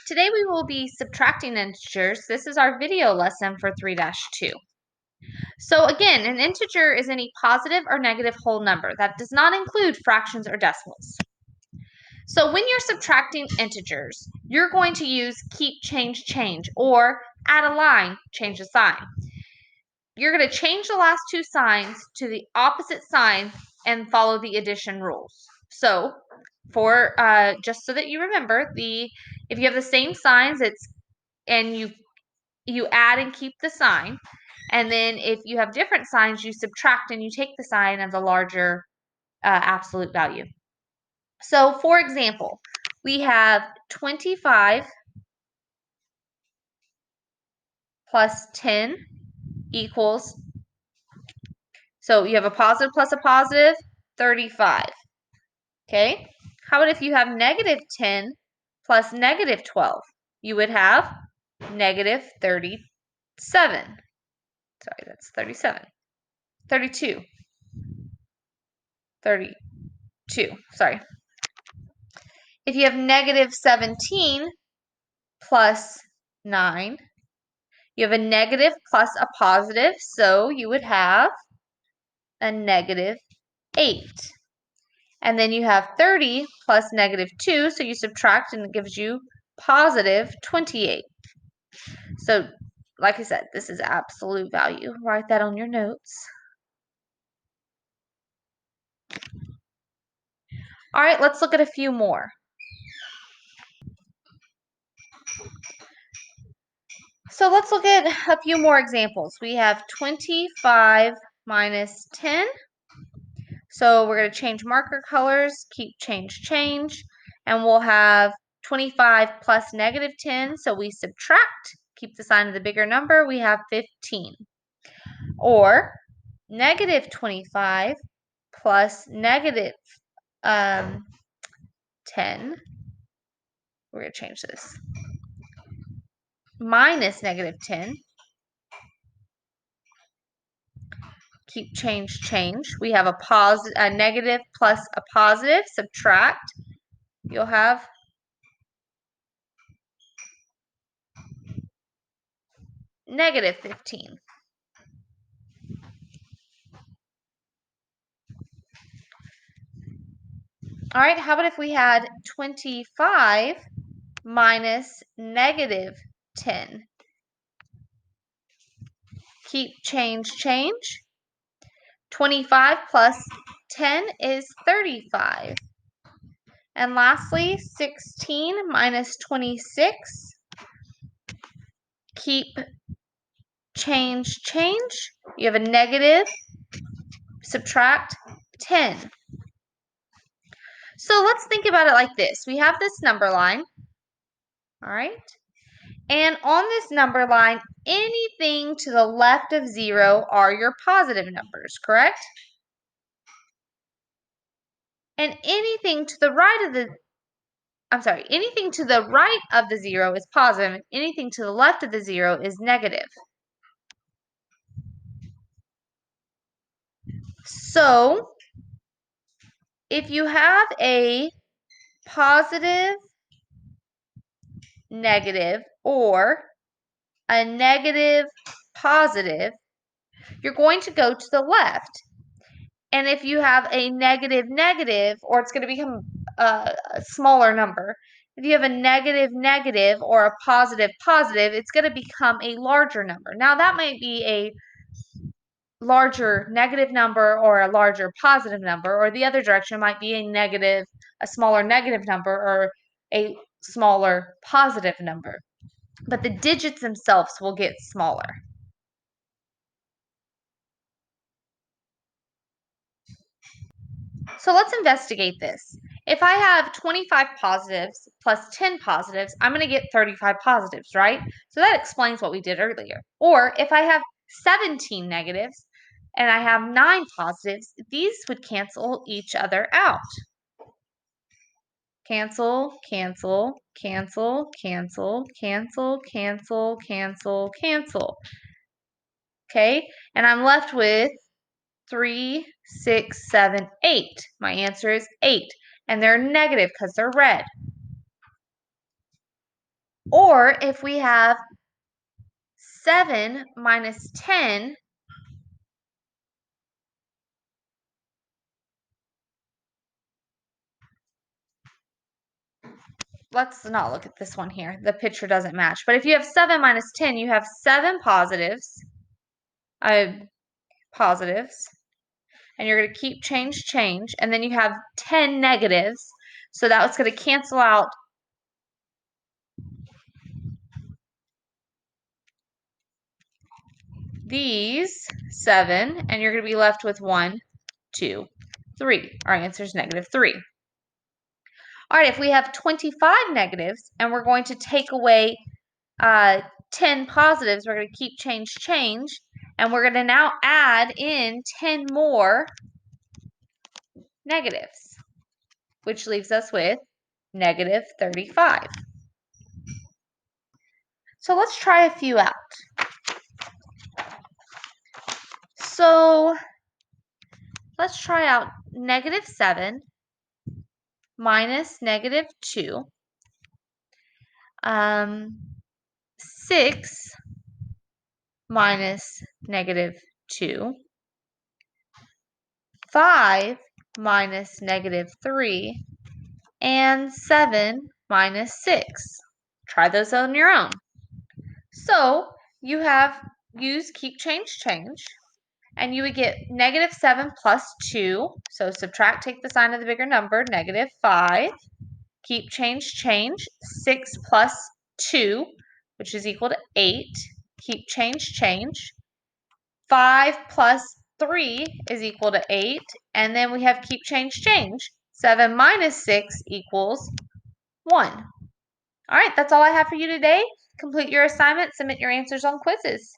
Today we will be subtracting integers. This is our video lesson for 3-2. So again, an integer is any positive or negative whole number. That does not include fractions or decimals. So when you're subtracting integers, you're going to use keep, change, or add a line, change the sign. You're going to change the last two signs to the opposite sign and follow the addition rules. So for just so that you remember, if you have the same signs, and you add and keep the sign, and then if you have different signs, you subtract and you take the sign of the larger absolute value. So for example, we have 25 plus 10 equals, so you have a positive plus a positive, 35. Okay, how about if you have negative 10 plus negative 12? You would have negative 37. Sorry, that's 37. 32. 32, sorry. If you have negative 17 plus 9, you have a negative plus a positive, so you would have a negative 8. And then you have 30 plus negative 2, so you subtract and it gives you positive 28. So, like I said, this is absolute value. Write that on your notes. All right, let's look at a few more. So let's look at a few more examples. We have 25 minus 10. So we're going to change marker colors, keep, change, and we'll have 25 plus negative 10. So we subtract, keep the sign of the bigger number, we have 15. Or negative 25 plus negative 10. We're going to change this. Minus negative 10. Keep, change. We have a negative plus a positive. Subtract. You'll have negative 15. All right, how about if we had 25 minus negative 10? Keep, change. 25 plus 10 is 35. And lastly, 16 minus 26. Keep, change. You have a negative. Subtract 10. So let's think about it like this. We have this number line, all right? And on this number line, anything to the left of 0 are your positive numbers, correct? And anything to the right of the, anything to the right of the 0 is positive, and anything to the left of the 0 is negative. So if you have a positive, negative, or a negative, positive, you're going to go to the left. And if you have a negative, or it's going to become a smaller number. If you have a negative, or a positive, it's going to become a larger number. Now, that might be a larger negative number or a larger positive number, or the other direction might be a smaller negative number or a smaller positive number. But the digits themselves will get smaller. So let's investigate this. If I have 25 positives plus 10 positives, I'm going to get 35 positives, right? So that explains what we did earlier. Or if I have 17 negatives and I have 9 positives, these would cancel each other out. Cancel. Okay, and I'm left with 3, 6, 7, 8. My answer is 8. And they're negative because they're red. Or if we have 7 minus 10, let's not look at this one here. The picture doesn't match. But if you have 7 minus 10, you have 7 positives, and you're going to keep change, and then you have 10 negatives. So that's going to cancel out these 7, and you're going to be left with 1, 2, 3. Our answer is -3. All right, if we have 25 negatives and we're going to take away 10 positives, we're going to keep change, and we're going to now add in 10 more negatives, which leaves us with -35. So let's try a few out. So let's try out -7 minus -2, 6 minus -2, 5 minus -3, and 7 minus 6. Try those on your own. So you have use keep change, and you would get -7 plus 2. So subtract, take the sign of the bigger number, -5. Keep change, 6 plus 2, which is equal to 8. Keep change. 5 plus 3 is equal to 8. And then we have keep change. 7 minus 6 equals 1. All right, that's all I have for you today. Complete your assignment, submit your answers on quizzes.